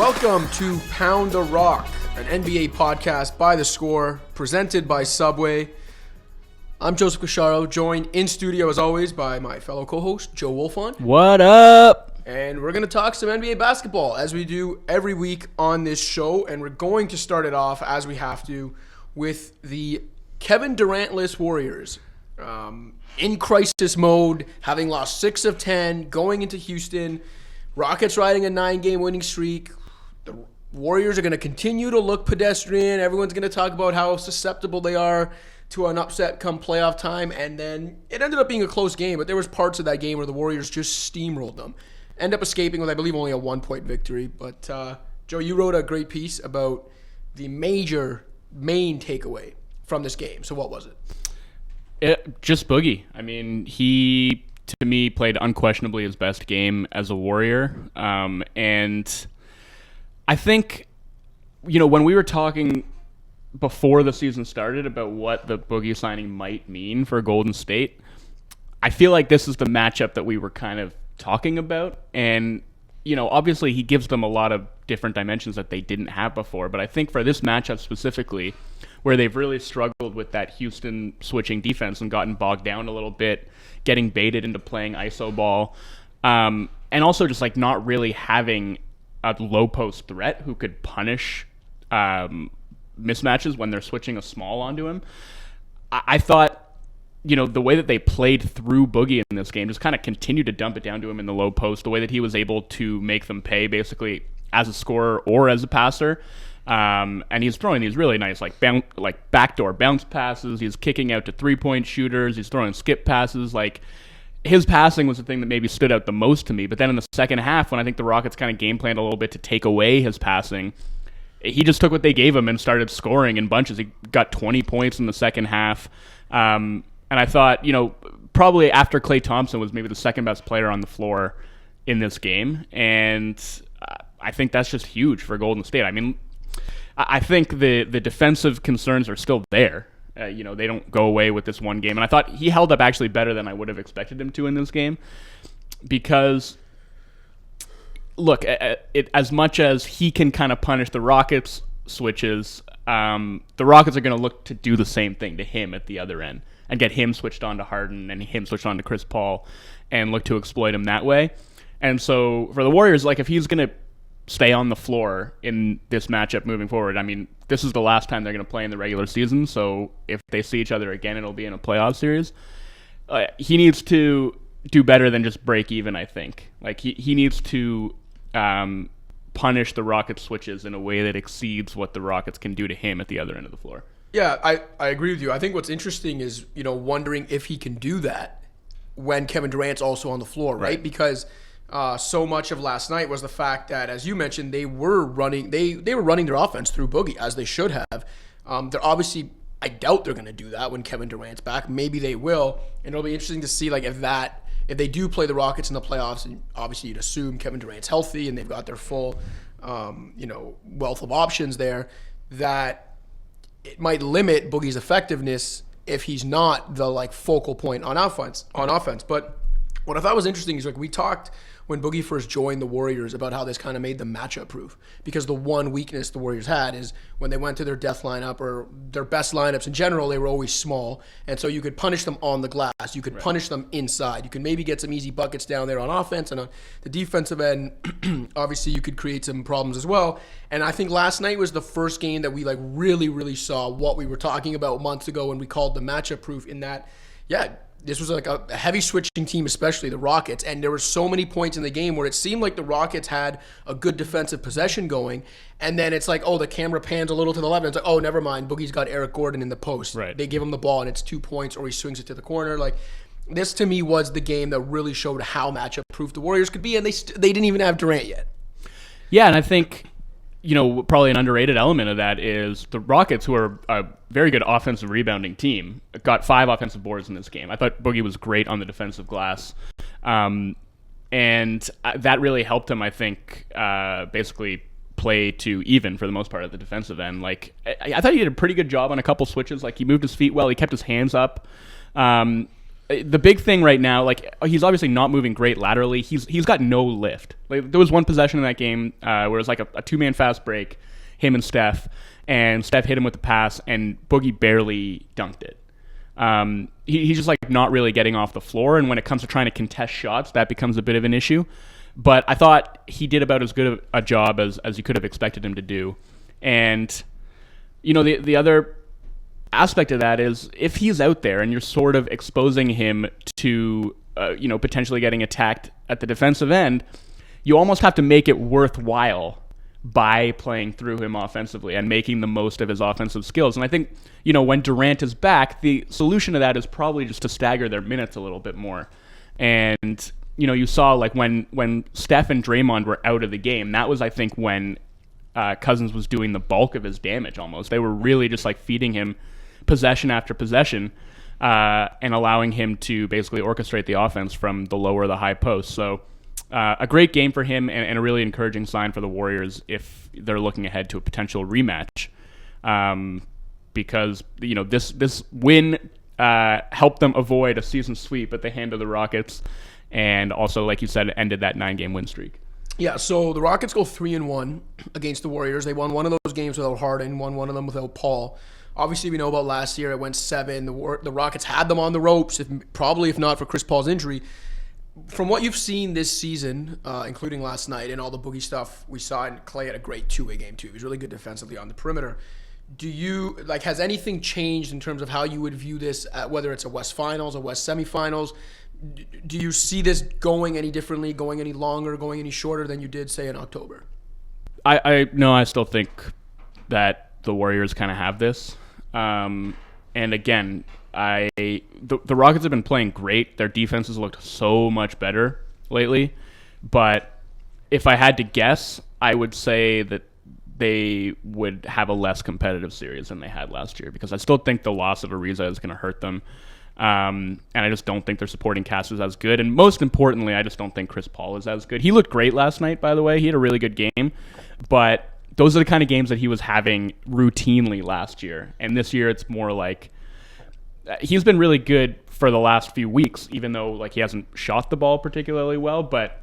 Welcome to Pound the Rock, an NBA podcast by The Score, presented by Subway. I'm Joseph Cacharo, joined in studio as always by my fellow co-host, Joe Wolfon. What up? And we're going to talk some NBA basketball, as we do every week on this show. And we're going to start it off, as we have to, with the Kevin Durant-less Warriors. In crisis mode, having lost 6 of 10, going into Houston. Rockets riding a 9-game winning streak. The Warriors are going to continue to look pedestrian. Everyone's going to talk about how susceptible they are to an upset come playoff time. And then it ended up being a close game, but there was parts of that game where the Warriors just steamrolled them. End up escaping with, I believe, only a 1-point victory. But, Joe, you wrote a great piece about the main takeaway from this game. So what was it? Just Boogie. I mean, he, to me, played unquestionably his best game as a Warrior. And I think, when we were talking before the season started about what the Boogie signing might mean for Golden State, I feel like this is the matchup that we were kind of talking about. And, obviously he gives them a lot of different dimensions that they didn't have before. But I think for this matchup specifically, where they've really struggled with that Houston switching defense and gotten bogged down a little bit, getting baited into playing iso ball, and also just like not really having a low post threat who could punish mismatches when they're switching a small onto him. I thought, the way that they played through Boogie in this game just kind of continued to dump it down to him in the low post, the way that he was able to make them pay basically as a scorer or as a passer. And he's throwing these really nice backdoor bounce passes. He's kicking out to 3-point shooters. He's throwing skip passes. Like, his passing was the thing that maybe stood out the most to me. But then in the second half, when I think the Rockets kind of game planned a little bit to take away his passing, he just took what they gave him and started scoring in bunches. He got 20 points in the second half. And I thought, probably after Klay Thompson was maybe the second best player on the floor in this game. And I think that's just huge for Golden State. I mean, I think the defensive concerns are still there. They don't go away with this one game. And I thought he held up actually better than I would have expected him to in this game. Because, look, as much as he can kind of punish the Rockets' switches, the Rockets are going to look to do the same thing to him at the other end and get him switched on to Harden and him switched on to Chris Paul and look to exploit him that way. And so for the Warriors, like, if he's going to stay on the floor in this matchup moving forward, I mean, this is the last time they're going to play in the regular season, so if they see each other again, it'll be in a playoff series. He needs to do better than just break even, I think. Like, he needs to punish the Rockets' switches in a way that exceeds what the Rockets can do to him at the other end of the floor. Yeah, I agree with you. I think what's interesting is, wondering if he can do that when Kevin Durant's also on the floor, right? Because so much of last night was the fact that, as you mentioned, they were running their offense through Boogie, as they should have. They're obviously, I doubt they're going to do that when Kevin Durant's back. Maybe they will, and it'll be interesting to see if they do play the Rockets in the playoffs. And obviously, you'd assume Kevin Durant's healthy and they've got their full, wealth of options there. That it might limit Boogie's effectiveness if he's not the focal point on offense. But what I thought was interesting is we talked when Boogie first joined the Warriors about how this kind of made them matchup proof, because the one weakness the Warriors had is when they went to their death lineup or their best lineups in general, they were always small. And so you could punish them on the glass. You could punish them inside. You could maybe get some easy buckets down there on offense, and on the defensive end, obviously you could create some problems as well. And I think last night was the first game that we really, really saw what we were talking about months ago when we called the matchup proof, in that, this was a heavy switching team, especially the Rockets. And there were so many points in the game where it seemed like the Rockets had a good defensive possession going. And then it's the camera pans a little to the left. And it's oh, never mind. Boogie's got Eric Gordon in the post. Right. They give him the ball and it's 2 points, or he swings it to the corner. This to me was the game that really showed how matchup proof the Warriors could be. And they didn't even have Durant yet. Yeah, and I think, probably an underrated element of that is the Rockets, who are a very good offensive rebounding team, got 5 offensive boards in this game. I thought Boogie was great on the defensive glass. And that really helped him, I think, basically play to even for the most part at the defensive end. I thought he did a pretty good job on a couple switches. He moved his feet well. He kept his hands up. the big thing right now, like he's obviously not moving great laterally. He's got no lift. Like there was one possession in that game where it was like a two-man fast break, him and Steph hit him with the pass, and Boogie barely dunked it. He's just like not really getting off the floor, and when it comes to trying to contest shots, that becomes a bit of an issue. But I thought he did about as good a job as you could have expected him to do. And the other aspect of that is if he's out there and you're sort of exposing him to potentially getting attacked at the defensive end, you almost have to make it worthwhile by playing through him offensively and making the most of his offensive skills. And I think when Durant is back, the solution to that is probably just to stagger their minutes a little bit more. And you saw like when Steph and Draymond were out of the game, that was I think when Cousins was doing the bulk of his damage almost. They were really just like feeding him possession after possession and allowing him to basically orchestrate the offense from the low or the high post. So a great game for him and a really encouraging sign for the Warriors if they're looking ahead to a potential rematch, because this win helped them avoid a season sweep at the hand of the Rockets, and also, like you said, ended that 9-game win streak. Yeah, so the Rockets go 3-1 against the Warriors. They won one of those games without Harden, won one of them without Paul. Obviously, we know about last year. It went 7. The Rockets had them on the ropes, if not for Chris Paul's injury. From what you've seen this season, including last night and all the Boogie stuff we saw, and Clay had a great two-way game too. He was really good defensively on the perimeter. Has anything changed in terms of how you would view this, whether it's a West Finals, a West Semifinals? Do you see this going any differently, going any longer, going any shorter than you did, say, in October? I still think that the Warriors kind of have this. And again, the Rockets have been playing great. Their defense has looked so much better lately. But if I had to guess, I would say that they would have a less competitive series than they had last year, because I still think the loss of Ariza is going to hurt them. And I just don't think their supporting cast is as good. And most importantly, I just don't think Chris Paul is as good. He looked great last night, by the way. He had a really good game. But those are the kind of games that he was having routinely last year. And this year it's more like he's been really good for the last few weeks, even though like he hasn't shot the ball particularly well. But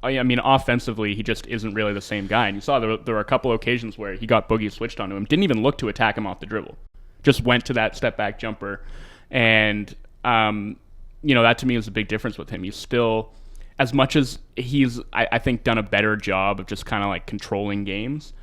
I mean, offensively, he just isn't really the same guy. And you saw there were a couple occasions where he got Boogie switched onto him, didn't even look to attack him off the dribble, just went to that step back jumper. And, that to me is a big difference with him. He's still, as much as he's, I think, done a better job of just kind of like controlling games,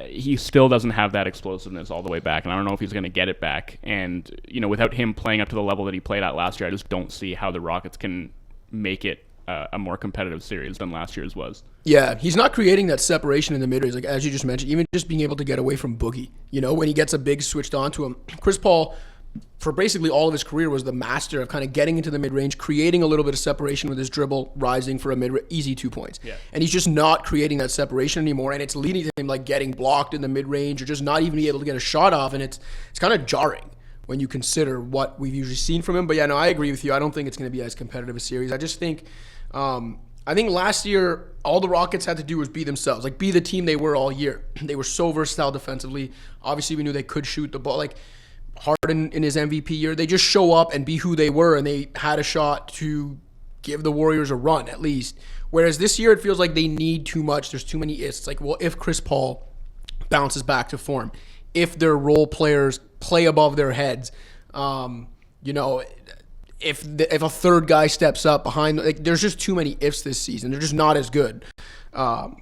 he still doesn't have that explosiveness all the way back. And I don't know if he's going to get it back. And, without him playing up to the level that he played at last year, I just don't see how the Rockets can make it a more competitive series than last year's was. Yeah, he's not creating that separation in the mid-range, like as you just mentioned, even just being able to get away from Boogie. When he gets a big switched onto him. Chris Paul, for basically all of his career, was the master of kind of getting into the mid-range, creating a little bit of separation with his dribble, rising for a easy 2 points. Yeah. And he's just not creating that separation anymore, and it's leading to him like getting blocked in the mid-range or just not even be able to get a shot off, and it's kind of jarring when you consider what we've usually seen from him. But yeah, no, I agree with you. I don't think it's going to be as competitive a series. I just think last year all the Rockets had to do was be themselves, like be the team they were all year. They were so versatile defensively. Obviously, we knew they could shoot the ball. Like Harden in his MVP year, they just show up and be who they were, and they had a shot to give the Warriors a run at least. Whereas this year, it feels like they need too much. There's too many ifs. It's like, well, if Chris Paul bounces back to form, if their role players play above their heads, if a third guy steps up behind, like there's just too many ifs this season. They're just not as good.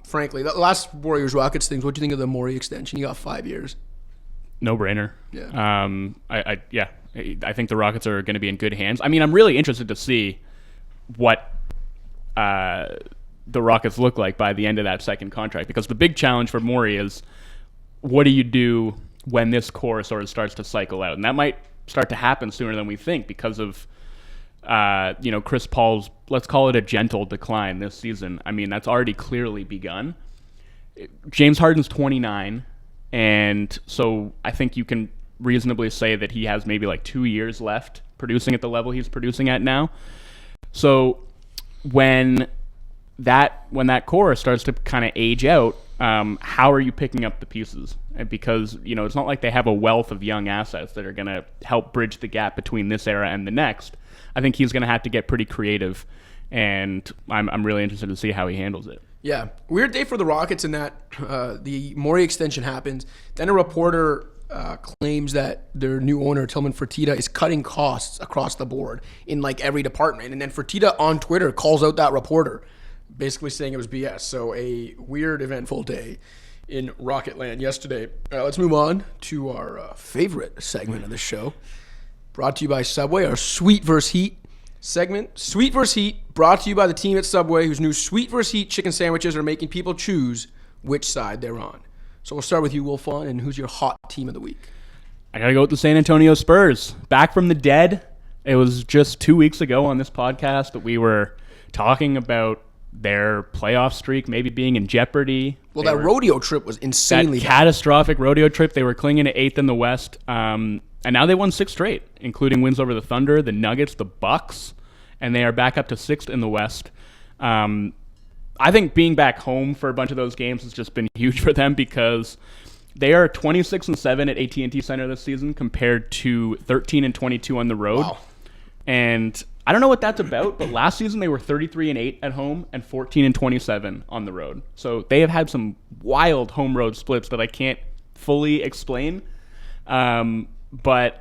Frankly, the last Warriors Rockets things. What do you think of the Morey extension? You got 5 years. No brainer. Yeah. I think the Rockets are going to be in good hands. I mean, I'm really interested to see what the Rockets look like by the end of that second contract, because the big challenge for Morey is what do you do when this core sort of starts to cycle out, and that might start to happen sooner than we think because of Chris Paul's, let's call it a gentle decline this season. I mean, that's already clearly begun. James Harden's 29. And so I think you can reasonably say that he has maybe like 2 years left producing at the level he's producing at now. So when that core starts to kind of age out, how are you picking up the pieces? And because, it's not like they have a wealth of young assets that are going to help bridge the gap between this era and the next. I think he's going to have to get pretty creative, and I'm really interested to see how he handles it. Yeah, weird day for the Rockets in that the Morey extension happens. Then a reporter claims that their new owner, Tillman Fertitta, is cutting costs across the board in like every department. And then Fertitta on Twitter calls out that reporter, basically saying it was BS. So a weird, eventful day in Rocketland yesterday. Let's move on to our favorite segment of the show, brought to you by Subway, our Sweet vs. Heat segment. Sweet vs. Heat, brought to you by the team at Subway, whose new Sweet vs. Heat chicken sandwiches are making people choose which side they're on. So we'll start with you, Wolfon, and who's your hot team of the week? I got to go with the San Antonio Spurs. Back from the dead. It was just 2 weeks ago on this podcast that we were talking about their playoff streak maybe being in jeopardy. Well, that rodeo trip was insanely that catastrophic rodeo trip. They were clinging to 8th in the West, and now they won 6 straight, including wins over the Thunder, the Nuggets, the Bucks, and they are back up to 6th in the West. I think being back home for a bunch of those games has just been huge for them because they are 26-7 at AT&T Center this season compared to 13-22 on the road. Wow. And I don't know what that's about, but last season they were 33-8 at home and 14-27 on the road. So they have had some wild home road splits that I can't fully explain. But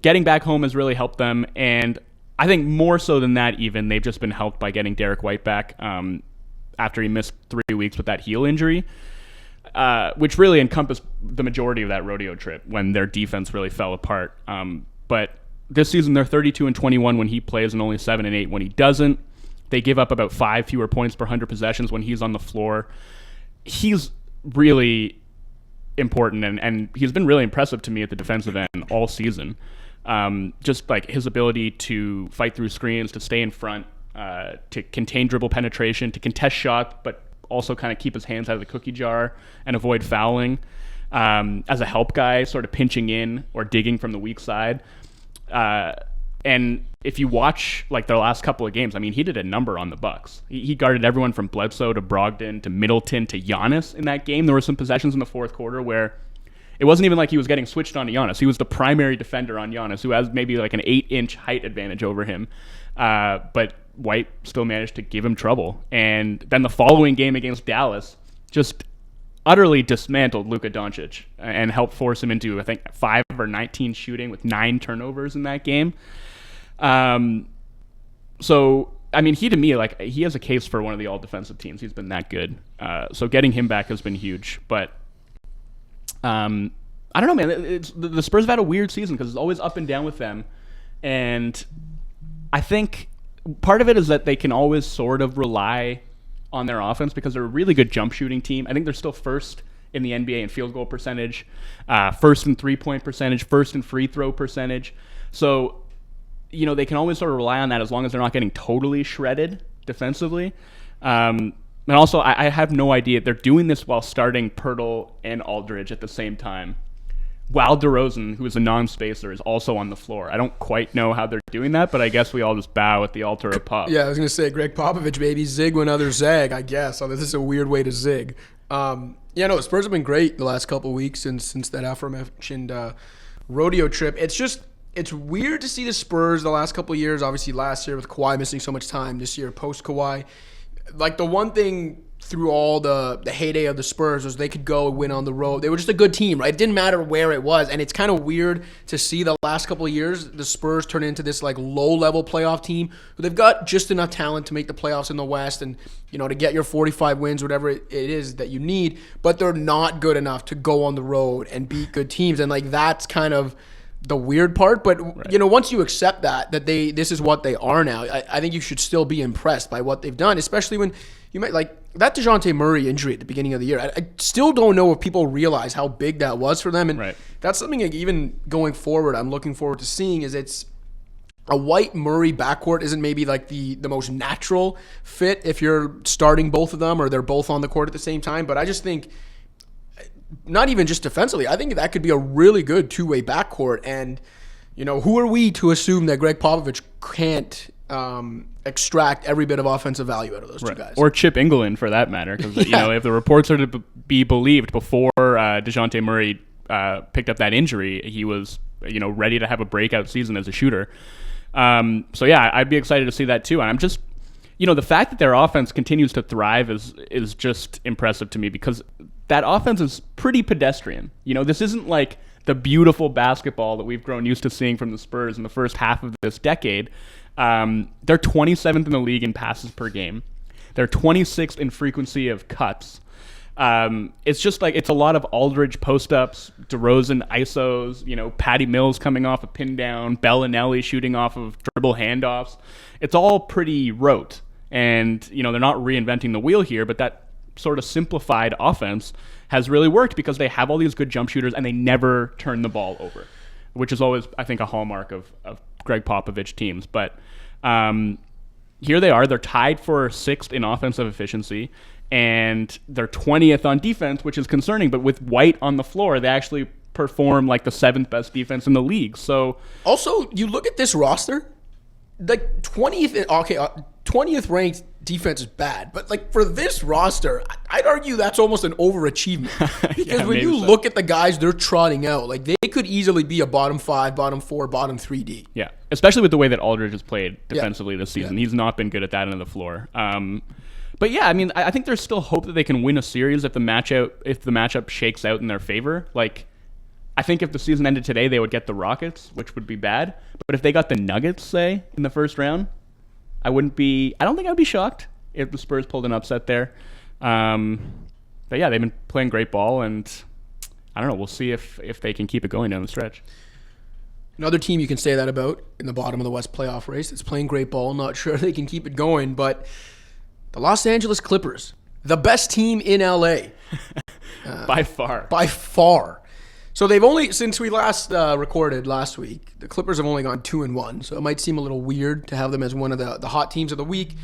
getting back home has really helped them, and I think more so than that even, they've just been helped by getting Derek White back after he missed 3 weeks with that heel injury, which really encompassed the majority of that rodeo trip when their defense really fell apart. But this season they're 32-21 when he plays and only 7-8 when he doesn't. They give up about 5 fewer points per 100 possessions when he's on the floor. He's really important, and he's been really impressive to me at the defensive end all season. Just like his ability to fight through screens, to stay in front, to contain dribble penetration, to contest shots, but also kind of keep his hands out of the cookie jar and avoid fouling. As a help guy, sort of pinching in or digging from the weak side. And if you watch like their last couple of games, I mean, he did a number on the Bucks. He guarded everyone from Bledsoe to Brogdon to Middleton to Giannis in that game. There were some possessions in the fourth quarter where it wasn't even like he was getting switched on to Giannis. He was the primary defender on Giannis, who has maybe like an 8-inch height advantage over him. But White still managed to give him trouble. And then the following game against Dallas just utterly dismantled Luka Doncic and helped force him into, I think, 5 or 19 shooting with 9 turnovers in that game. So, I mean, he to me, like, he has a case for one of the all-defensive teams. He's been that good. So getting him back has been huge. But I don't know, man. The Spurs have had a weird season because it's always up and down with them. And I think part of it is that they can always sort of rely on their offense because they're a really good jump shooting team. I think they're still first in the NBA in field goal percentage, first in three-point percentage, first in free throw percentage. So, they can always sort of rely on that as long as they're not getting totally shredded defensively. And also, I have no idea. They're doing this while starting Pirtle and Aldridge at the same time, while DeRozan, who is a non-spacer, is also on the floor. I don't quite know how they're doing that, but I guess we all just bow at the altar of Pop. Yeah, I was going to say, Greg Popovich, baby, zig when others zag, I guess. This is a weird way to zig. The Spurs have been great the last couple of weeks since that aforementioned rodeo trip. It's weird to see the Spurs the last couple of years, obviously last year with Kawhi missing so much time, this year post-Kawhi. Like, the one thing through all the heyday of the Spurs was they could go and win on the road. They were just a good team, right? It didn't matter where it was. And it's kind of weird to see the last couple of years the Spurs turn into this like low-level playoff team. They've got just enough talent to make the playoffs in the West and, to get your 45 wins, whatever it is that you need. But they're not good enough to go on the road and beat good teams. And like that's kind of the weird part. But, right. Once you accept that this is what they are now, I think you should still be impressed by what they've done, especially when you might like that DeJounte Murray injury at the beginning of the year. I still don't know if people realize how big that was for them. And right. That's something like even going forward, I'm looking forward to seeing is it's a White Murray backcourt isn't maybe like the most natural fit if you're starting both of them or they're both on the court at the same time. But I just think not even just defensively, I think that could be a really good two-way backcourt. And, who are we to assume that Greg Popovich can't extract every bit of offensive value out of those two guys. Or Chip England, for that matter. Because, if the reports are to be believed, before DeJounte Murray picked up that injury, he was, ready to have a breakout season as a shooter. I'd be excited to see that too. And I'm just, the fact that their offense continues to thrive is just impressive to me, because that offense is pretty pedestrian. This isn't like the beautiful basketball that we've grown used to seeing from the Spurs in the first half of this decade. They're 27th in the league in passes per game. They're 26th in frequency of cuts. It's just like, it's a lot of Aldridge post-ups, DeRozan ISOs, Patty Mills coming off a pin down, Bellinelli shooting off of dribble handoffs. It's all pretty rote. And, they're not reinventing the wheel here, but that sort of simplified offense has really worked because they have all these good jump shooters and they never turn the ball over, which is always, I think, a hallmark of Greg Popovich teams. But here they are. They're tied for 6th in offensive efficiency, and they're 20th on defense, which is concerning. But with White on the floor, they actually perform like the 7th best defense in the league. So also, you look at this roster, like 20th ranked defense is bad, but like for this roster, I'd argue that's almost an overachievement, because when you look at the guys they're trotting out, like they could easily be a bottom 5, bottom 4, bottom 3D. Yeah, especially with the way that Aldridge has played defensively this season. He's not been good at that end of the floor. But yeah, I mean, I think there's still hope that they can win a series if the matchup shakes out in their favor. Like, I think if the season ended today, they would get the Rockets, which would be bad. But if they got the Nuggets, say, in the first round, I don't think I'd be shocked if the Spurs pulled an upset there. But yeah, they've been playing great ball, and I don't know. We'll see if they can keep it going down the stretch. Another team you can say that about in the bottom of the West playoff race. It's playing great ball. Not sure they can keep it going, but the Los Angeles Clippers, the best team in LA. By far. By far. So they've only, since we last recorded last week, the Clippers have only gone 2-1. So it might seem a little weird to have them as one of the hot teams of the week.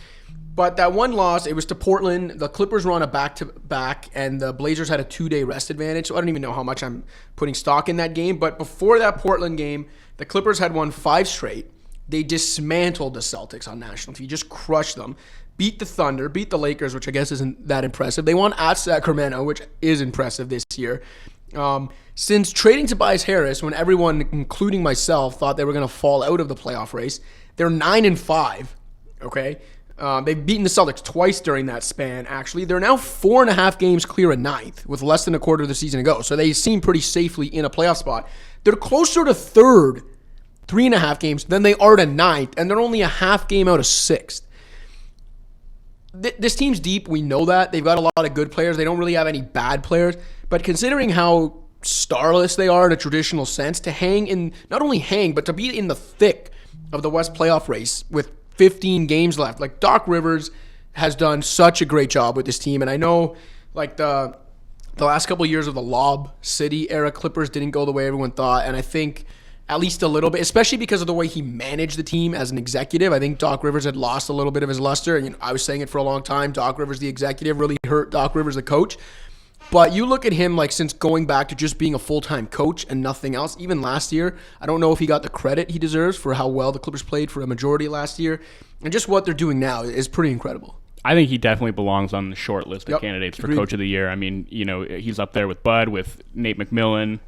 But that one loss, it was to Portland. The Clippers were on a back-to-back, and the Blazers had a 2-day rest advantage. So I don't even know how much I'm putting stock in that game. But before that Portland game, the Clippers had won 5 straight. They dismantled the Celtics on national TV, just crushed them. Beat the Thunder, beat the Lakers, which I guess isn't that impressive. They won at Sacramento, which is impressive this year. Since trading Tobias Harris, when everyone, including myself, thought they were going to fall out of the playoff race, they're 9-5. Okay, they've beaten the Celtics twice during that span. Actually, they're now 4.5 games clear of 9th, with less than a quarter of the season to go. So they seem pretty safely in a playoff spot. They're closer to 3rd, 3.5 games, than they are to 9th, and they're only a half game out of 6th. This team's deep. We know that. They've got a lot of good players. They don't really have any bad players. But considering how starless they are in a traditional sense, to hang in, not only hang, but to be in the thick of the West playoff race with 15 games left. Like, Doc Rivers has done such a great job with this team. And I know, like, the last couple of years of the Lob City era Clippers didn't go the way everyone thought. And I think at least a little bit, especially because of the way he managed the team as an executive. I think Doc Rivers had lost a little bit of his luster. And I was saying it for a long time. Doc Rivers, the executive, really hurt Doc Rivers, the coach. But you look at him, like, since going back to just being a full-time coach and nothing else, even last year, I don't know if he got the credit he deserves for how well the Clippers played for a majority last year. And just what they're doing now is pretty incredible. I think he definitely belongs on the short list of candidates for Coach of the Year. I mean, he's up there with Bud, with Nate McMillan,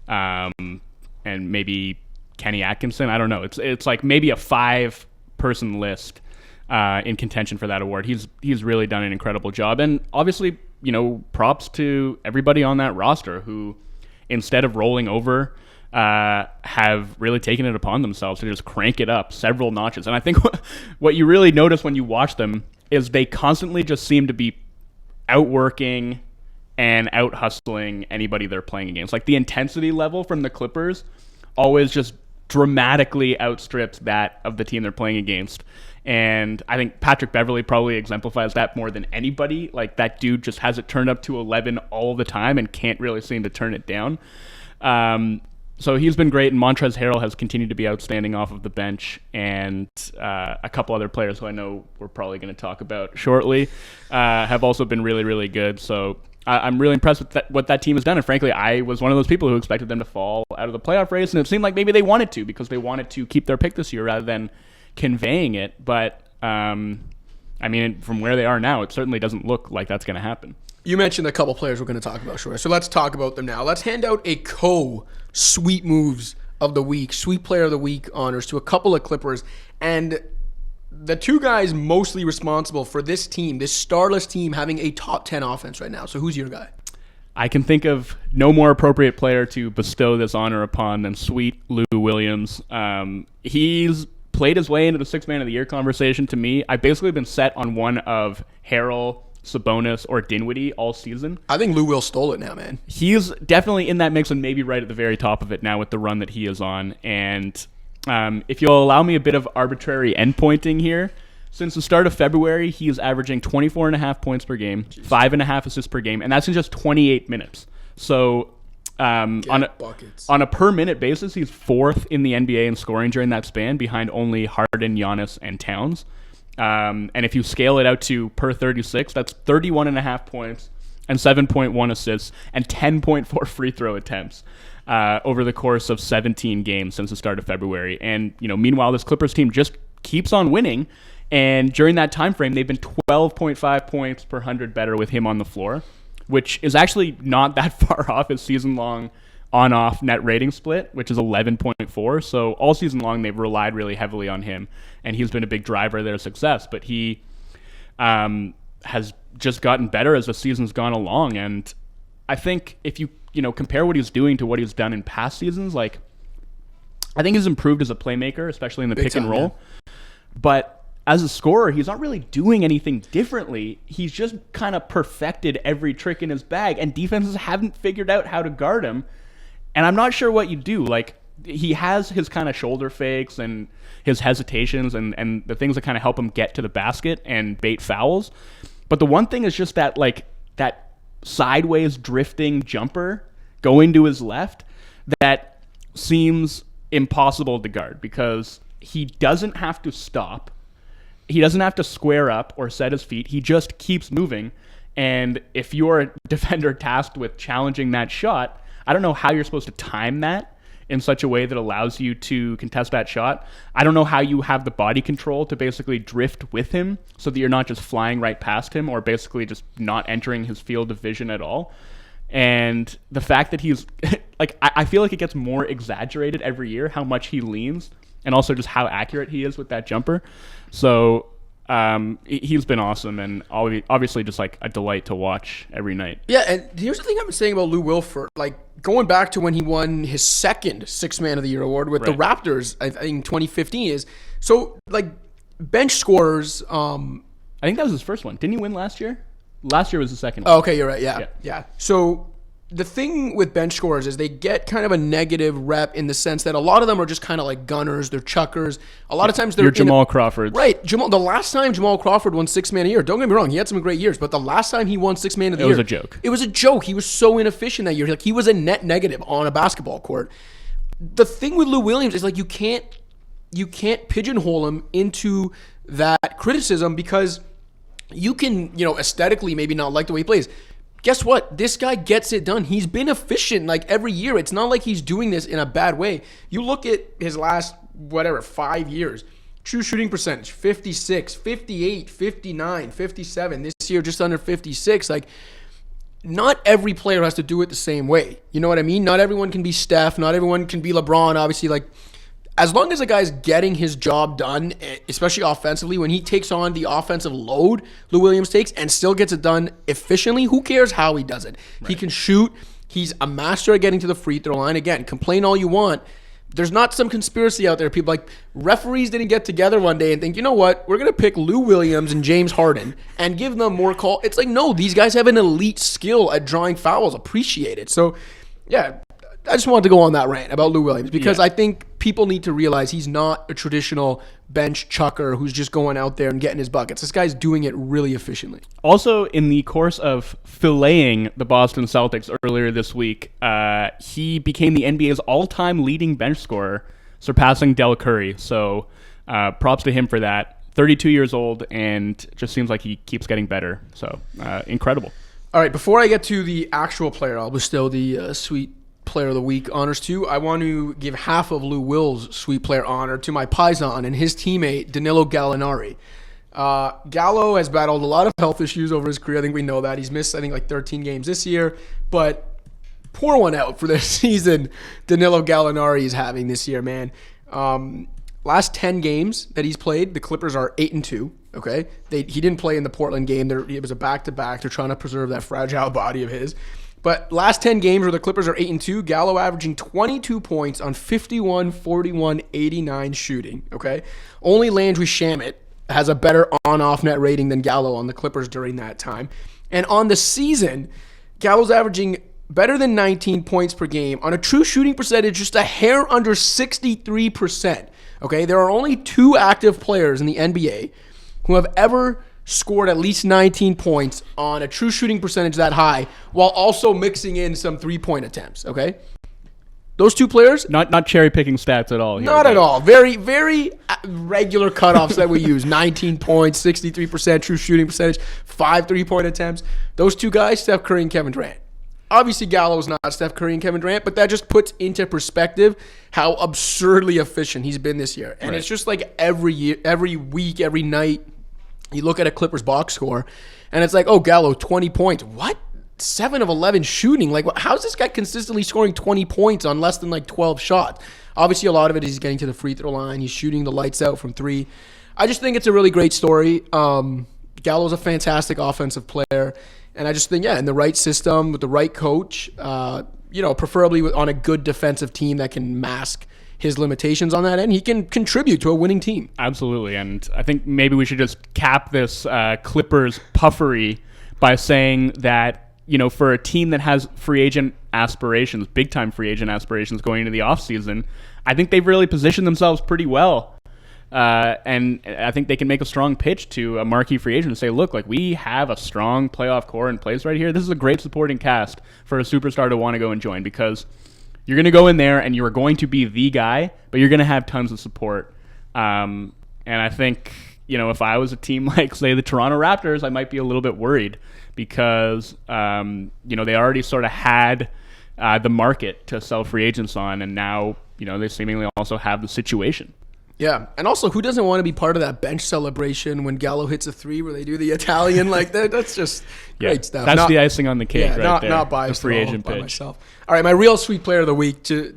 and maybe Kenny Atkinson. I don't know. It's like maybe a 5-person list in contention for that award. He's really done an incredible job. And obviously, props to everybody on that roster who, instead of rolling over, have really taken it upon themselves to just crank it up several notches. And I think what you really notice when you watch them is they constantly just seem to be outworking and out-hustling anybody they're playing against. Like, the intensity level from the Clippers always just dramatically outstrips that of the team they're playing against. And I think Patrick Beverley probably exemplifies that more than anybody. Like, that dude just has it turned up to 11 all the time and can't really seem to turn it down. So he's been great, and Montrezl Harrell has continued to be outstanding off of the bench, and a couple other players who I know we're probably going to talk about shortly have also been really, really good. So I'm really impressed with what that team has done, and frankly, I was one of those people who expected them to fall out of the playoff race, and it seemed like maybe they wanted to, because they wanted to keep their pick this year rather than conveying it. But, I mean, from where they are now, it certainly doesn't look like that's going to happen. You mentioned a couple players we're going to talk about, sure. So let's talk about them now. Let's hand out a sweet moves of the week, sweet player of the week honors to a couple of Clippers. And the two guys mostly responsible for this team, this starless team, having a top 10 offense right now. So who's your guy? I can think of no more appropriate player to bestow this honor upon than sweet Lou Williams. He's played his way into the Sixth Man of the Year conversation to me. I've basically been set on one of Harrell, Sabonis, or Dinwiddie all season. I think Lou Will stole it now, man. He's definitely in that mix and maybe right at the very top of it now with the run that he is on. And if you'll allow me a bit of arbitrary endpointing here, since the start of February, he is averaging 24.5 points per game, 5.5 assists per game, and that's in just 28 minutes. So on a per-minute basis, he's fourth in the NBA in scoring during that span, behind only Harden, Giannis, and Towns. And if you scale it out to per 36, that's 31.5 points and 7.1 assists and 10.4 free throw attempts over the course of 17 games since the start of February. And meanwhile, this Clippers team just keeps on winning. And during that time frame, they've been 12.5 points per 100 better with him on the floor, which is actually not that far off his season-long on-off net rating split, which is 11.4. So all season long, they've relied really heavily on him, and he's been a big driver of their success. But he has just gotten better as the season's gone along. And I think if you compare what he's doing to what he's done in past seasons, like I think he's improved as a playmaker, especially in the pick and roll. Yeah. But as a scorer, he's not really doing anything differently. He's just kind of perfected every trick in his bag, and defenses haven't figured out how to guard him. And I'm not sure what you do. Like, he has his kind of shoulder fakes and his hesitations and the things that kind of help him get to the basket and bait fouls. But the one thing is just that, like, that sideways drifting jumper going to his left that seems impossible to guard because he doesn't have to stop. He doesn't have to square up or set his feet. He just keeps moving. And if you're a defender tasked with challenging that shot, I don't know how you're supposed to time that in such a way that allows you to contest that shot. I don't know how you have the body control to basically drift with him so that you're not just flying right past him or basically just not entering his field of vision at all. And the fact that he's like, I feel like it gets more exaggerated every year how much he leans and also just how accurate he is with that jumper. So he's been awesome and obviously just like a delight to watch every night. Yeah, and here's the thing I've been saying about Lou Wilford. Like, going back to when he won his second Sixth Man of the Year award with the Raptors, I think 2015 is. So, like, bench scorers. I think that was his first one. Didn't he win last year? Last year was the second one. Oh, okay, you're right. Yeah. So the thing with bench scorers is they get kind of a negative rep in the sense that a lot of them are just kind of like gunners, they're chuckers. A lot of times they're Jamal Crawford. Right. The last time Jamal Crawford won Sixth Man of the Year, don't get me wrong, he had some great years, but the last time he won Sixth Man of the Year, it was a joke. It was a joke. He was so inefficient that year. Like, he was a net negative on a basketball court. The thing with Lou Williams is, like, you can't pigeonhole him into that criticism because you can, aesthetically maybe not like the way he plays. Guess what? This guy gets it done. He's been efficient like every year. It's not like he's doing this in a bad way. You look at his last, 5 years. True shooting percentage, 56, 58, 59, 57. This year, just under 56. Like, not every player has to do it the same way. You know what I mean? Not everyone can be Steph. Not everyone can be LeBron, obviously. Like, as long as a guy's getting his job done, especially offensively, when he takes on the offensive load Lou Williams takes and still gets it done efficiently, who cares how he does it? Right. He can shoot. He's a master at getting to the free throw line. Again, complain all you want. There's not some conspiracy out there. People like referees didn't get together one day and think, you know what, we're going to pick Lou Williams and James Harden and give them more call. It's like, no, these guys have an elite skill at drawing fouls. Appreciate it. So, yeah, I just wanted to go on that rant about Lou Williams because I think people need to realize he's not a traditional bench chucker who's just going out there and getting his buckets. This guy's doing it really efficiently. Also, in the course of filleting the Boston Celtics earlier this week, he became the NBA's all-time leading bench scorer, surpassing Del Curry. So props to him for that. 32 years old and just seems like he keeps getting better. So incredible. All right, before I get to the actual player, I'll bestow the sweet Player of the Week honors to, I want to give half of Lou Will's Sweet Player honor to my Paisan and his teammate, Danilo Gallinari. Gallo has battled a lot of health issues over his career. I think we know that. He's missed, I think, like 13 games this year. But pour one out for the season Danilo Gallinari is having this year, man. Last 10 games that he's played, the Clippers are 8-2. Okay, he didn't play in the Portland game. It was a back-to-back. They're trying to preserve that fragile body of his. But last 10 games where the Clippers are 8-2, Gallo averaging 22 points on 51, 41, 89 shooting. Okay, only Landry Shamet has a better on-off net rating than Gallo on the Clippers during that time. And on the season, Gallo's averaging better than 19 points per game on a true shooting percentage just a hair under 63%. Okay, there are only 2 active players in the NBA who have ever scored at least 19 points on a true shooting percentage that high while also mixing in some three-point attempts, okay? Those 2 players... Not cherry-picking stats at all here. Not at all. Very, very regular cutoffs that we use. 19 points, 63% true shooting percentage, 5 3-point attempts. Those 2 guys, Steph Curry and Kevin Durant. Obviously, Gallo's not Steph Curry and Kevin Durant, but that just puts into perspective how absurdly efficient he's been this year. And It's just like every year, every week, every night, you look at a Clippers box score, and it's like, oh, Gallo, 20 points. What? 7 of 11 shooting? Like, how's this guy consistently scoring 20 points on less than, like, 12 shots? Obviously, a lot of it is he's getting to the free throw line. He's shooting the lights out from 3. I just think it's a really great story. Gallo's a fantastic offensive player. And I just think, in the right system, with the right coach, preferably on a good defensive team that can mask his limitations on that end, he can contribute to a winning team. Absolutely. And I think maybe we should just cap this Clippers puffery by saying that, for a team that has free agent aspirations, big-time free agent aspirations going into the offseason, I think they've really positioned themselves pretty well. And I think they can make a strong pitch to a marquee free agent and say, look, like, we have a strong playoff core in place right here. This is a great supporting cast for a superstar to want to go and join, because you're going to go in there and you're going to be the guy, but you're going to have tons of support. And I think, if I was a team like, say, the Toronto Raptors, I might be a little bit worried because, they already sort of had the market to sell free agents on, and now, they seemingly also have the situation. Yeah, and also, who doesn't want to be part of that bench celebration when Gallo hits a 3 where they do the Italian like that? That's just great stuff. That's the icing on the cake right there. Not biased the free at all agent by pitch. myself. All right, my real Sweet Player of the Week, to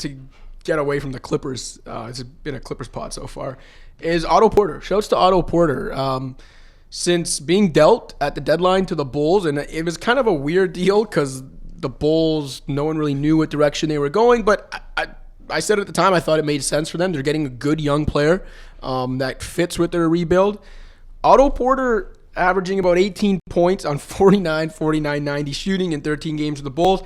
get away from the Clippers, it's been a Clippers pod so far, is Otto Porter. Shouts to Otto Porter. Since being dealt at the deadline to the Bulls, and it was kind of a weird deal because the Bulls, no one really knew what direction they were going, but I said at the time I thought it made sense for them. They're getting a good young player that fits with their rebuild. Otto Porter averaging about 18 points on 49, 49, 90 shooting in 13 games with the Bulls.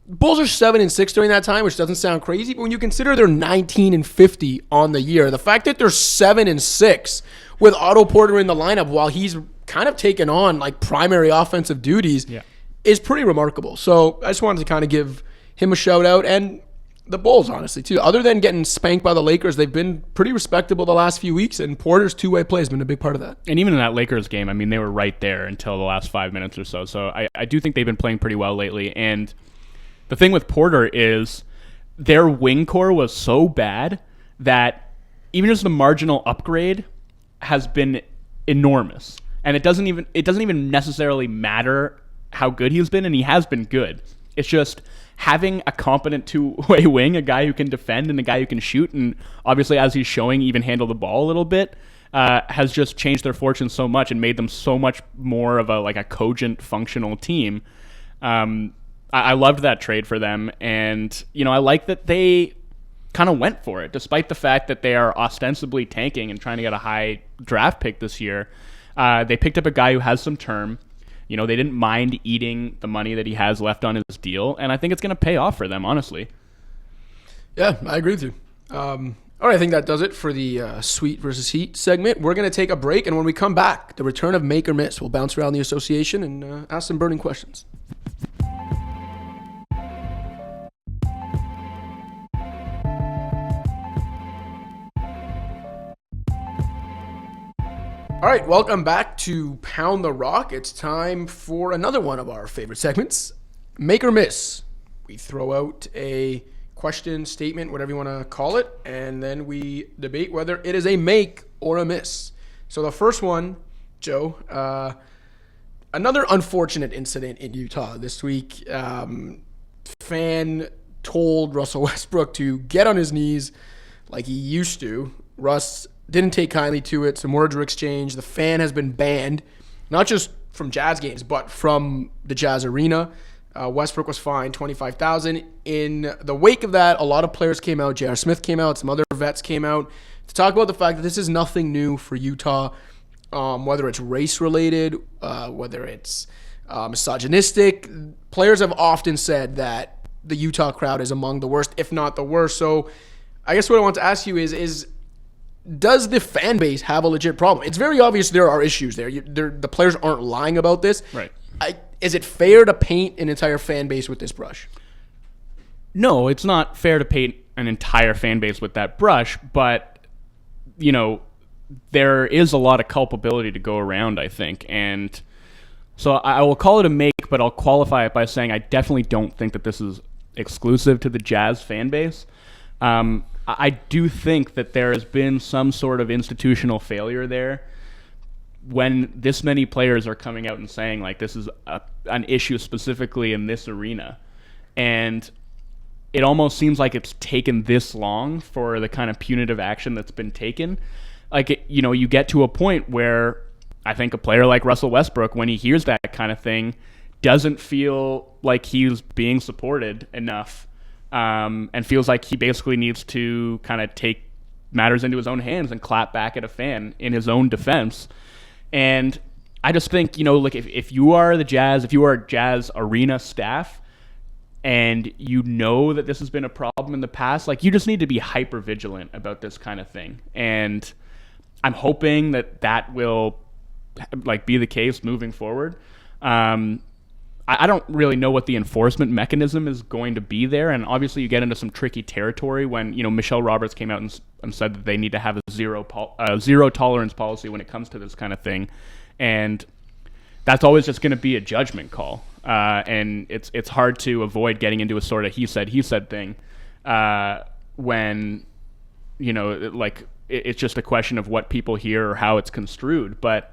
Bulls are 7-6 during that time, which doesn't sound crazy, but when you consider they're 19-50 on the year, the fact that they're 7-6 with Otto Porter in the lineup while he's kind of taken on like primary offensive duties is pretty remarkable. So I just wanted to kind of give him a shout out, and the Bulls, honestly, too. Other than getting spanked by the Lakers, they've been pretty respectable the last few weeks, and Porter's two-way play has been a big part of that. And even in that Lakers game, I mean, they were right there until the last 5 minutes or so. So I do think they've been playing pretty well lately. And the thing with Porter is their wing core was so bad that even just a marginal upgrade has been enormous. And it doesn't even necessarily matter how good he's been, and he has been good. It's just having a competent two-way wing, a guy who can defend and a guy who can shoot, and obviously as he's showing, even handle the ball a little bit, has just changed their fortunes so much and made them so much more of a cogent, functional team. I loved that trade for them, and I like that they kind of went for it, despite the fact that they are ostensibly tanking and trying to get a high draft pick this year. They picked up a guy who has some term. They didn't mind eating the money that he has left on his deal, and I think it's going to pay off for them, honestly. Yeah, I agree with you. All right, I think that does it for the Sweet versus Heat segment. We're going to take a break, and when we come back, the return of Make or Miss. We'll bounce around the association and ask some burning questions. All right, welcome back to Pound the Rock. It's time for another one of our favorite segments, Make or Miss. We throw out a question, statement, whatever you want to call it, and then we debate whether it is a make or a miss. So the first one, Joe, another unfortunate incident in Utah this week. Fan told Russell Westbrook to get on his knees like he used to. Russ didn't take kindly to it. Some words were exchanged. The fan has been banned, not just from Jazz games, but from the Jazz arena. Westbrook was fined $25,000. In the wake of that, a lot of players came out. J.R. Smith came out. Some other vets came out to talk about the fact that this is nothing new for Utah, whether it's race-related, whether it's misogynistic. Players have often said that the Utah crowd is among the worst, if not the worst. So I guess what I want to ask you is does the fan base have a legit problem? It's very obvious there are issues there. The players aren't lying about this. Right. Is it fair to paint an entire fan base with this brush? No, it's not fair to paint an entire fan base with that brush, but, you know, there is a lot of culpability to go around, I think. And so I will call it a make, but I'll qualify it by saying I definitely don't think that this is exclusive to the Jazz fan base. I do think that there has been some sort of institutional failure there when this many players are coming out and saying, like, this is an issue specifically in this arena. And it almost seems like it's taken this long for the kind of punitive action that's been taken. Like, you get to a point where I think a player like Russell Westbrook, when he hears that kind of thing, doesn't feel like he's being supported enough, and feels like he basically needs to kind of take matters into his own hands and clap back at a fan in his own defense. And I just think, like if you are the Jazz, if you are Jazz arena staff, and you know that this has been a problem in the past, like, you just need to be hyper vigilant about this kind of thing. And I'm hoping that will, like, be the case moving forward. I don't really know what the enforcement mechanism is going to be there, and obviously you get into some tricky territory when Michelle Roberts came out and said that they need to have a zero tolerance policy when it comes to this kind of thing, and that's always just going to be a judgment call, and it's hard to avoid getting into a sort of he said thing when it's just a question of what people hear or how it's construed. But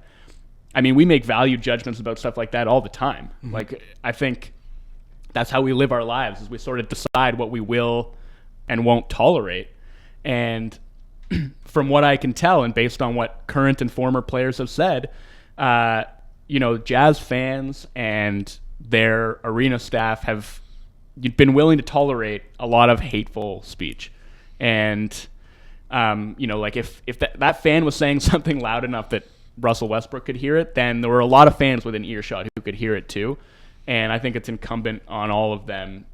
I mean, we make value judgments about stuff like that all the time. Mm-hmm. Like, I think that's how we live our lives, is we sort of decide what we will and won't tolerate. And from what I can tell, and based on what current and former players have said, Jazz fans and their arena staff have been willing to tolerate a lot of hateful speech. And, like if that fan was saying something loud enough that Russell Westbrook could hear it, then there were a lot of fans within earshot who could hear it too. And I think it's incumbent on all of them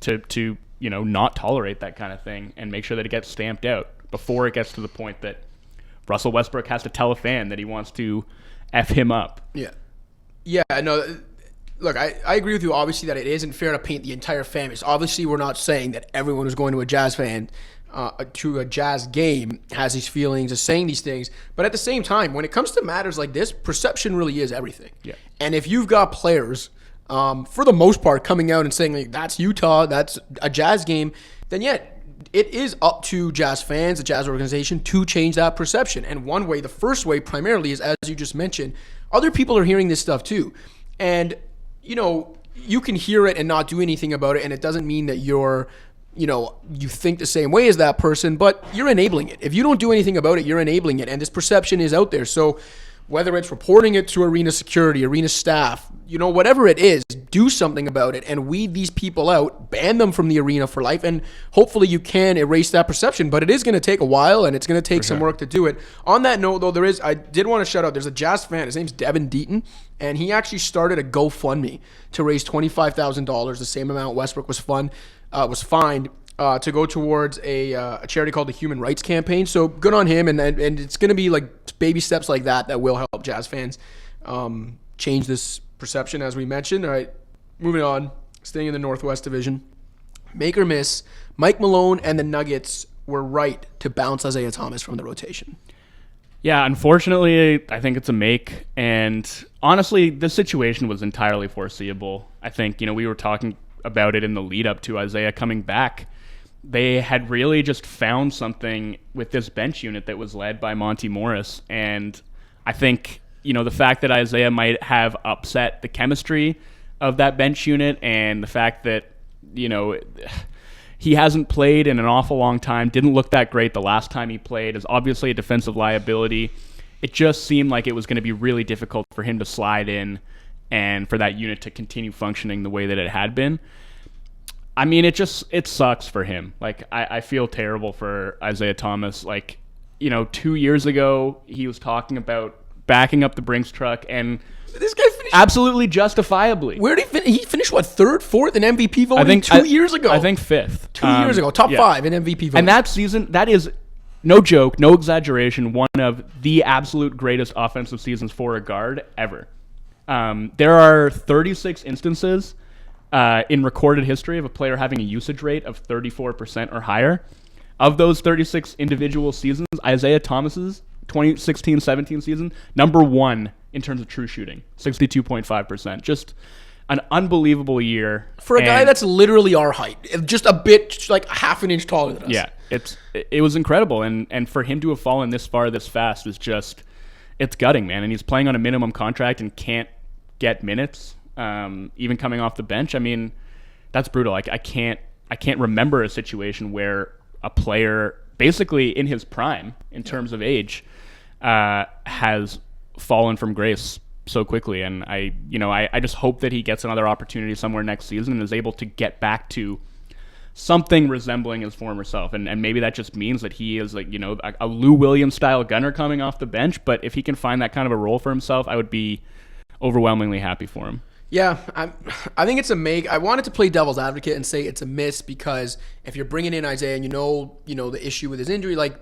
to not tolerate that kind of thing and make sure that it gets stamped out before it gets to the point that Russell Westbrook has to tell a fan that he wants to F him up. Yeah, no, look, I agree with you, obviously, that it isn't fair to paint the entire fan base. Obviously, we're not saying that everyone who's going to a Jazz game has these feelings, is saying these things. But at the same time, when it comes to matters like this, perception really is everything. Yeah. And if you've got players, for the most part, coming out and saying, like, that's Utah, that's a Jazz game, then it is up to Jazz fans, the Jazz organization, to change that perception. And one way, the first way primarily, is, as you just mentioned, other people are hearing this stuff too. And, you can hear it and not do anything about it, and it doesn't mean that you think the same way as that person, but you're enabling it. If you don't do anything about it, you're enabling it, and this perception is out there. So whether it's reporting it to arena security, arena staff, whatever it is, do something about it and weed these people out, ban them from the arena for life, and hopefully you can erase that perception. But it is going to take a while, and it's going to take some work to do it. On that note, though, I did want to shout out, there's a Jazz fan, his name's Devin Deaton, and he actually started a GoFundMe to raise $25,000, the same amount Westbrook was fined, to go towards a charity called the Human Rights Campaign. So good on him, and it's going to be like baby steps like that will help Jazz fans change this perception, as we mentioned. All right, moving on, staying in the Northwest Division. Make or miss, Mike Malone and the Nuggets were right to bounce Isaiah Thomas from the rotation. Yeah, unfortunately, I think it's a make. And honestly, this situation was entirely foreseeable. I think, we were talking about it in the lead up to Isaiah coming back. They had really just found something with this bench unit that was led by Monty Morris. And I think, the fact that Isaiah might have upset the chemistry of that bench unit, and the fact that, he hasn't played in an awful long time, didn't look that great the last time he played, is obviously a defensive liability. It just seemed like it was going to be really difficult for him to slide in and for that unit to continue functioning the way that it had been. I mean, it sucks for him. Like, I feel terrible for Isaiah Thomas. Like, 2 years ago, he was talking about backing up the Brinks truck, and this guy finished absolutely justifiably. Where did he finish? He finished, what, third, fourth in MVP voting 2 years ago? I think fifth. 2 years ago. Top five in MVP voting. And that season, that is, no joke, no exaggeration, one of the absolute greatest offensive seasons for a guard ever. There are 36 instances in recorded history of a player having a usage rate of 34% or higher. Of those 36 individual seasons, Isaiah Thomas's 2016-17 season, number one in terms of true shooting, 62.5%. Just an unbelievable year. For a guy that's literally our height, just a bit, like half an inch taller than us. Yeah, it was incredible. And for him to have fallen this far this fast was just, it's gutting, man. And he's playing on a minimum contract and can't get minutes, even coming off the bench. I mean, that's brutal. Like, I can't remember a situation where a player basically in his prime in terms of age has fallen from grace so quickly. And I just hope that he gets another opportunity somewhere next season and is able to get back to something resembling his former self. And maybe that just means that he is like, a Lou Williams style gunner coming off the bench. But if he can find that kind of a role for himself, I would be overwhelmingly happy for him. Yeah, I think it's a make. I wanted to play devil's advocate and say it's a miss, because if you're bringing in Isaiah and you know the issue with his injury, like,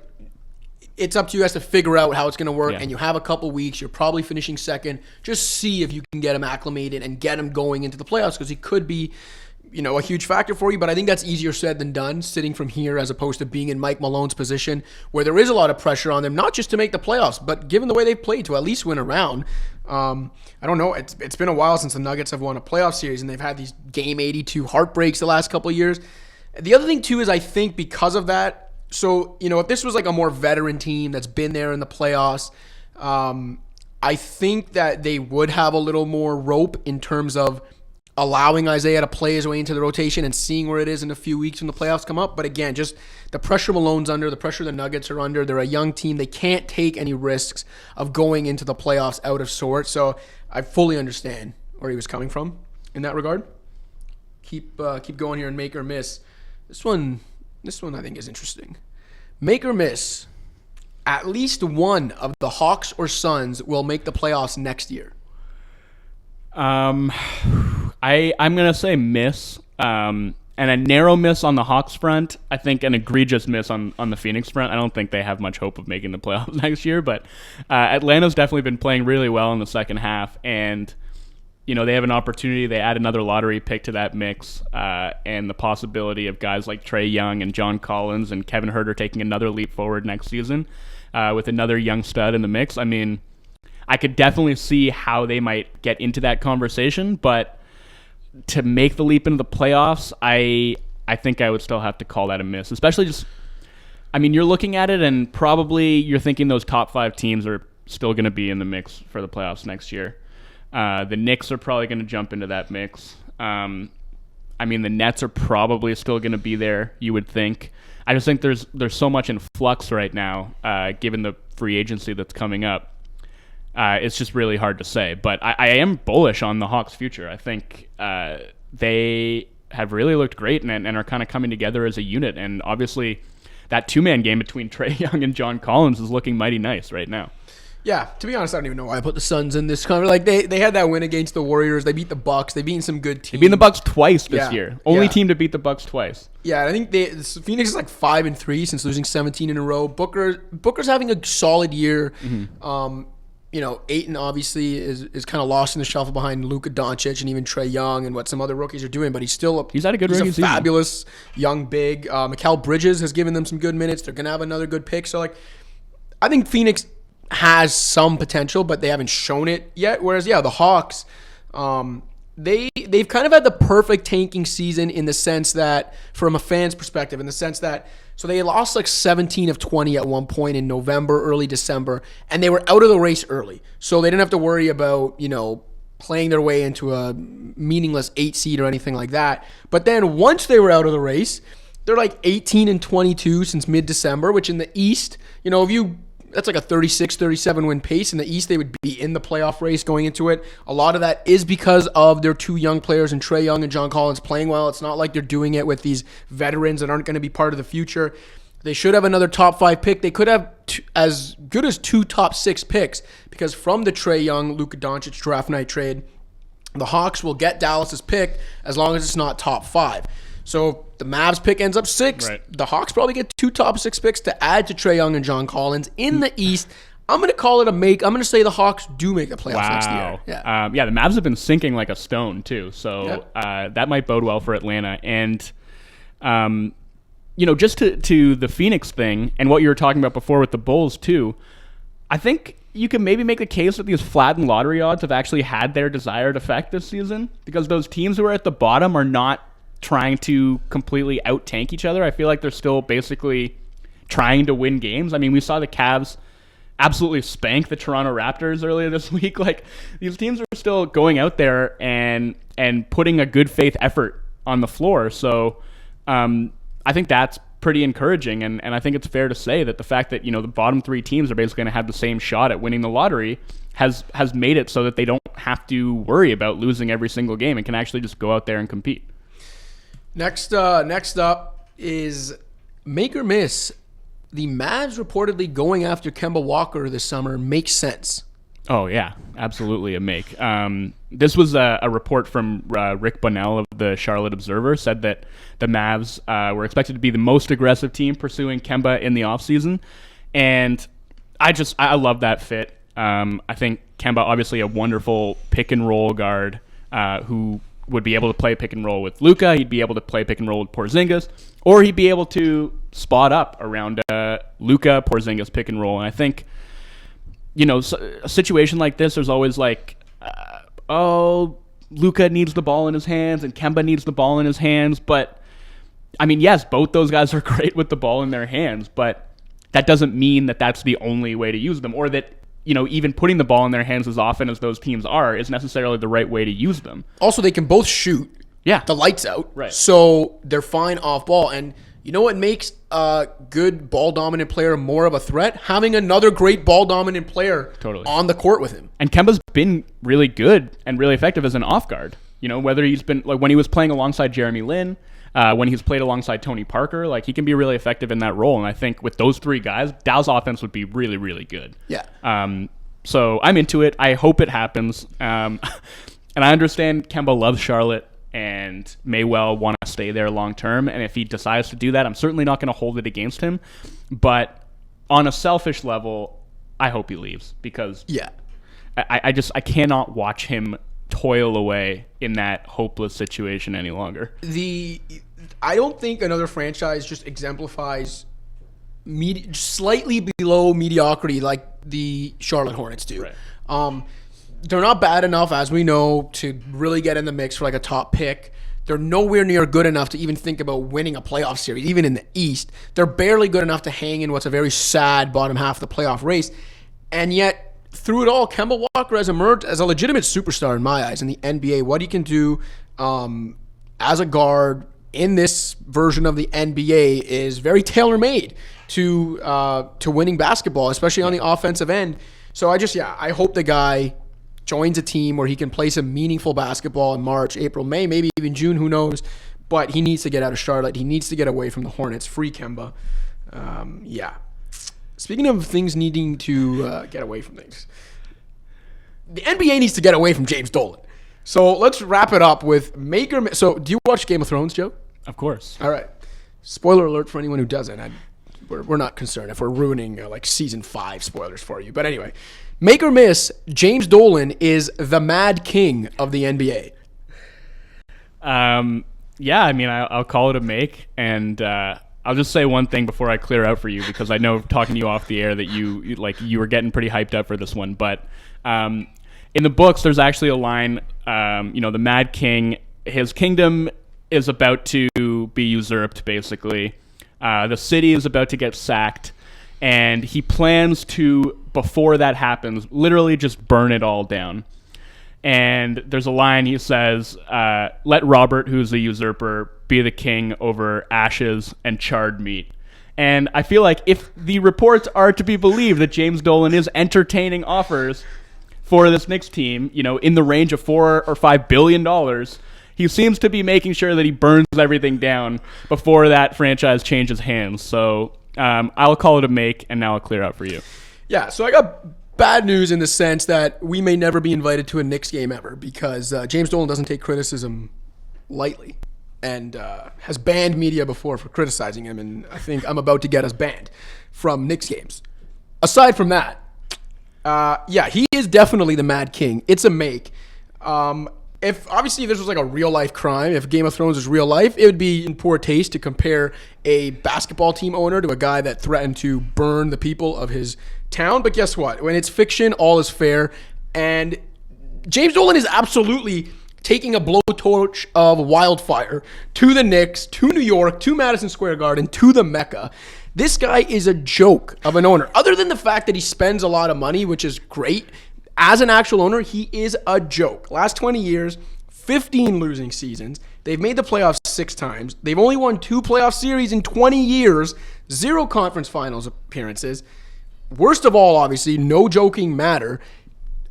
it's up to you guys to figure out how it's going to work, and you have a couple weeks. You're probably finishing second. Just see if you can get him acclimated and get him going into the playoffs, because he could be, a huge factor for you. But I think that's easier said than done, sitting from here as opposed to being in Mike Malone's position, where there is a lot of pressure on them, not just to make the playoffs, but given the way they've played, to at least win a round. I don't know. It's been a while since the Nuggets have won a playoff series, and they've had these Game 82 heartbreaks the last couple of years. The other thing, too, is I think because of that, so, if this was like a more veteran team that's been there in the playoffs, I think that they would have a little more rope in terms of allowing Isaiah to play his way into the rotation and seeing where it is in a few weeks when the playoffs come up. But again, just the pressure Malone's under, the pressure the Nuggets are under. They're a young team. They can't take any risks of going into the playoffs out of sorts. So I fully understand where he was coming from in that regard. Keep going here and make or miss. This one I think is interesting. Make or miss. At least one of the Hawks or Suns will make the playoffs next year. I'm gonna say miss, and a narrow miss on the Hawks front. I think an egregious miss on the Phoenix front. I don't think they have much hope of making the playoffs next year. But Atlanta's definitely been playing really well in the second half, and they have an opportunity. They add another lottery pick to that mix, and the possibility of guys like Trae Young and John Collins and Kevin Huerter taking another leap forward next season, with another young stud in the mix. I mean, I could definitely see how they might get into that conversation, but to make the leap into the playoffs, I think I would still have to call that a miss. Especially you're looking at it and probably you're thinking those top five teams are still going to be in the mix for the playoffs next year. The Knicks are probably going to jump into that mix. The Nets are probably still going to be there, you would think. I just think there's so much in flux right now, given the free agency that's coming up. It's just really hard to say. But I am bullish on the Hawks' future. I think they have really looked great and are kind of coming together as a unit. And obviously, that two-man game between Trae Young and John Collins is looking mighty nice right now. Yeah, to be honest, I don't even know why I put the Suns in this cover. Like they had that win against the Warriors. They beat the Bucks. They've beaten some good teams. They beat the Bucks twice this year. Only team to beat the Bucks twice. Yeah, I think Phoenix is like 5-3 since losing 17 in a row. Booker's having a solid year. Mm-hmm. Ayton obviously is kind of lost in the shuffle behind Luka Doncic and even Trae Young and what some other rookies are doing, but he's had a good rookie season. Fabulous young big. Mikal Bridges has given them some good minutes. They're gonna have another good pick. So I think Phoenix has some potential, but they haven't shown it yet. Whereas the Hawks, they've kind of had the perfect tanking season in the sense that, from a fan's perspective, in the sense that, so they lost like 17 of 20 at one point in November, early December, and they were out of the race early. So they didn't have to worry about, playing their way into a meaningless 8 seed or anything like that. But then once they were out of the race, they're like 18 and 22 since mid-December, which in the East, that's like a 36-37 win pace. In the East, they would be in the playoff race going into it. A lot of that is because of their 2 young players, and Trae Young and John Collins playing well. It's not like they're doing it with these veterans that aren't going to be part of the future. They should have another top 5 pick. They could have as good as 2 top 6 picks, because from the Trae Young, Luka Doncic draft night trade, the Hawks will get Dallas's pick as long as it's not top 5. So the Mavs pick ends up 6. Right. The Hawks probably get 2 top 6 picks to add to Trae Young and John Collins. In the East, I'm going to call it a make. I'm going to say the Hawks do make the playoffs next year. Yeah. The Mavs have been sinking like a stone too. So that might bode well for Atlanta. And, just to the Phoenix thing and what you were talking about before with the Bulls too, I think you can maybe make the case that these flattened lottery odds have actually had their desired effect this season, because those teams who are at the bottom are not trying to completely out-tank each other. I feel like they're still basically trying to win games. I mean, we saw the Cavs absolutely spank the Toronto Raptors earlier this week. Like, these teams are still going out there and putting a good faith effort on the floor. So I think that's pretty encouraging, and I think it's fair to say that the fact that, the bottom 3 teams are basically going to have the same shot at winning the lottery has made it so that they don't have to worry about losing every single game and can actually just go out there and compete. Next up is make or miss. The Mavs reportedly going after Kemba Walker this summer makes sense. Oh, yeah, absolutely a make. This was a report from Rick Bonnell of the Charlotte Observer, said that the Mavs were expected to be the most aggressive team pursuing Kemba in the offseason. And I love that fit. I think Kemba, obviously a wonderful pick-and-roll guard who would be able to play pick and roll with Luka. He'd be able to play pick and roll with Porzingis, or he'd be able to spot up around Luka, Porzingis pick and roll. And I think, a situation like this, there's always like, Luka needs the ball in his hands and Kemba needs the ball in his hands. But I mean, yes, both those guys are great with the ball in their hands, but that doesn't mean that that's the only way to use them, or that, even putting the ball in their hands as often as those teams are is necessarily the right way to use them. Also, they can both shoot the lights out. Right. So they're fine off ball. And you know what makes a good ball-dominant player more of a threat? Having another great ball-dominant player on the court with him. And Kemba's been really good and really effective as an off guard. Whether he's been, like when he was playing alongside Jeremy Lin, when he's played alongside Tony Parker, like he can be really effective in that role. And I think with those 3 guys, Dow's offense would be really, really good. Yeah. So I'm into it. I hope it happens. And I understand Kemba loves Charlotte and may well want to stay there long term. And if he decides to do that, I'm certainly not going to hold it against him. But on a selfish level, I hope he leaves, because I cannot watch him toil away in that hopeless situation any longer. I don't think another franchise just exemplifies slightly below mediocrity like the Charlotte Hornets do. Right. They're not bad enough, as we know, to really get in the mix for like a top pick. They're nowhere near good enough to even think about winning a playoff series, even in the East. They're barely good enough to hang in what's a very sad bottom half of the playoff race. And yet, through it all, Kemba Walker has emerged as a legitimate superstar in my eyes in the NBA. What he can do as a guard in this version of the NBA is very tailor-made to winning basketball, especially on the offensive end. So I hope the guy joins a team where he can play some meaningful basketball in March, April, May, maybe even June, who knows. But he needs to get out of Charlotte. He needs to get away from the Hornets. Free Kemba. Speaking of things needing to get away from things, the NBA needs to get away from James Dolan. So let's wrap it up with So do you watch Game of Thrones, Joe? Of course. All right. Spoiler alert for anyone who doesn't. We're not concerned if we're ruining like season 5 spoilers for you. But anyway, make or miss, James Dolan is the Mad King of the NBA. I'll call it a make, and I'll just say one thing before I clear out for you, because I know talking to you off the air that you were getting pretty hyped up for this one. But in the books, there's actually a line the Mad King, his kingdom is about to be usurped, basically. The city is about to get sacked, and he plans to, before that happens, literally just burn it all down. And there's a line he says, let Robert, who's the usurper, be the king over ashes and charred meat. And I feel like if the reports are to be believed that James Dolan is entertaining offers for this Knicks team, in the range of $4 or $5 billion, he seems to be making sure that he burns everything down before that franchise changes hands. So I'll call it a make, and now I'll clear out for you. Yeah, so I got bad news in the sense that we may never be invited to a Knicks game ever because James Dolan doesn't take criticism lightly and has banned media before for criticizing him, and I think I'm about to get us banned from Knicks games. Aside from that, he is definitely the Mad King. It's a make. If this was like a real life crime, if Game of Thrones was real life, it would be in poor taste to compare a basketball team owner to a guy that threatened to burn the people of his town. But guess what? When it's fiction, all is fair. And James Dolan is absolutely taking a blowtorch of wildfire to the Knicks, to New York, to Madison Square Garden, to the Mecca. This guy is a joke of an owner. Other than the fact that he spends a lot of money, which is great, as an actual owner, he is a joke. Last 20 years, 15 losing seasons. They've made the playoffs 6 times. They've only won 2 playoff series in 20 years, 0 conference finals appearances. Worst of all, obviously, no joking matter.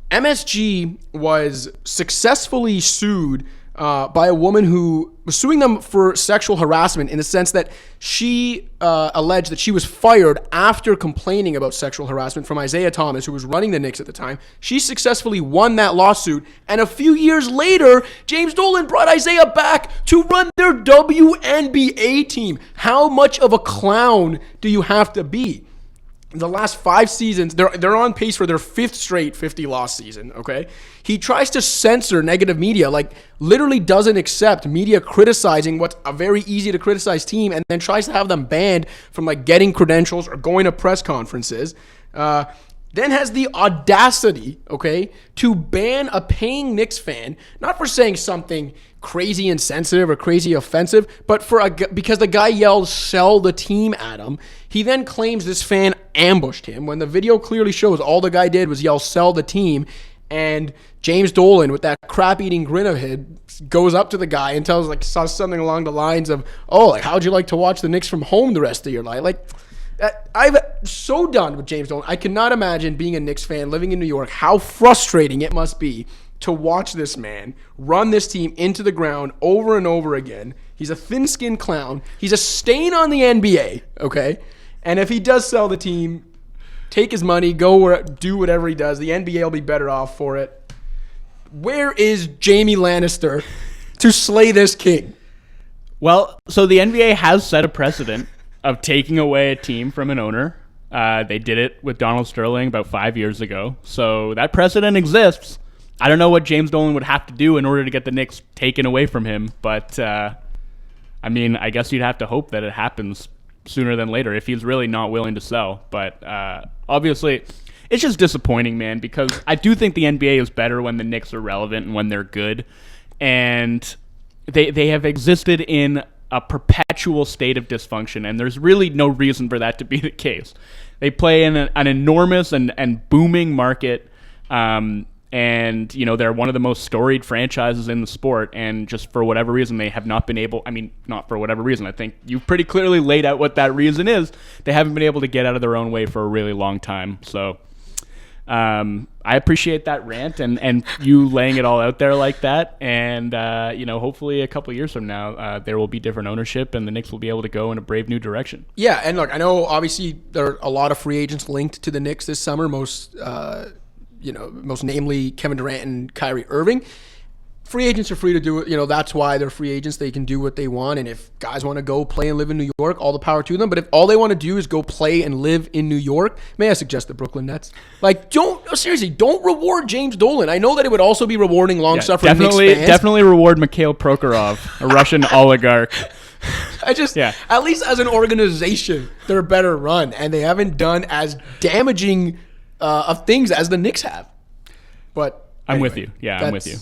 MSG was successfully sued by a woman who was suing them for sexual harassment in the sense that she alleged that she was fired after complaining about sexual harassment from Isaiah Thomas, who was running the Knicks at the time. She successfully won that lawsuit, and a few years later, James Dolan brought Isaiah back to run their WNBA team. How much of a clown do you have to be? The last 5 seasons, they're on pace for their 5th straight 50-loss season, okay? He tries to censor negative media, like literally doesn't accept media criticizing what's a very easy to criticize team and then tries to have them banned from like getting credentials or going to press conferences. Then has the audacity, okay, to ban a paying Knicks fan, not for saying something crazy insensitive or crazy offensive, but because the guy yelled "sell the team" at him. He then claims this fan ambushed him when the video clearly shows all the guy did was yell "sell the team," and James Dolan, with that crap-eating grin of his, goes up to the guy and says something along the lines of, how'd you like to watch the Knicks from home the rest of your life? I'm so done with James Dolan. I cannot imagine being a Knicks fan living in New York, how frustrating it must be to watch this man run this team into the ground over and over again. He's a thin-skinned clown. He's a stain on the NBA, okay? And if he does sell the team, take his money, do whatever he does. The NBA will be better off for it. Where is Jamie Lannister to slay this king? Well, so the NBA has set a precedent of taking away a team from an owner. They did it with Donald Sterling about 5 years ago. So that precedent exists. I don't know what James Dolan would have to do in order to get the Knicks taken away from him. But, I guess you'd have to hope that it happens sooner than later if he's really not willing to sell. But obviously, it's just disappointing, man, because I do think the NBA is better when the Knicks are relevant and when they're good. And they have existed in a perpetual state of dysfunction, and there's really no reason for that to be the case. They play in an enormous and booming market, and they're one of the most storied franchises in the sport, and just for whatever reason they have not been able, not for whatever reason, I think you've pretty clearly laid out what that reason is. They haven't been able to get out of their own way for a really long time. So I appreciate that rant and you laying it all out there like that. And, hopefully a couple of years from now, there will be different ownership and the Knicks will be able to go in a brave new direction. Yeah, and look, I know obviously there are a lot of free agents linked to the Knicks this summer, most namely Kevin Durant and Kyrie Irving. Free agents are free to do it. That's why they're free agents. They can do what they want. And if guys want to go play and live in New York, all the power to them. But if all they want to do is go play and live in New York, may I suggest the Brooklyn Nets? Don't reward James Dolan. I know that it would also be rewarding long-suffering Knicks fans. Definitely reward Mikhail Prokhorov, a Russian oligarch. At least as an organization, they're better run. And they haven't done as damaging of things as the Knicks have. But I'm with you. Yeah, I'm with you.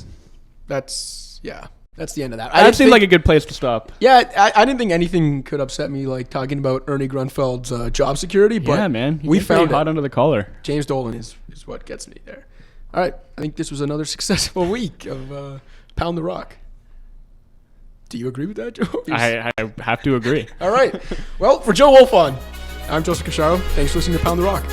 That's the end of that. That seemed like a good place to stop. Yeah, I didn't think anything could upset me like talking about Ernie Grunfeld's job security. But Yeah, man. we found hot under the collar. James Dolan is what gets me there. All right, I think this was another successful week of Pound the Rock. Do you agree with that, Joe? I have to agree. All right. Well, for Joe Wolfon, I'm Joseph Cacharo. Thanks for listening to Pound the Rock.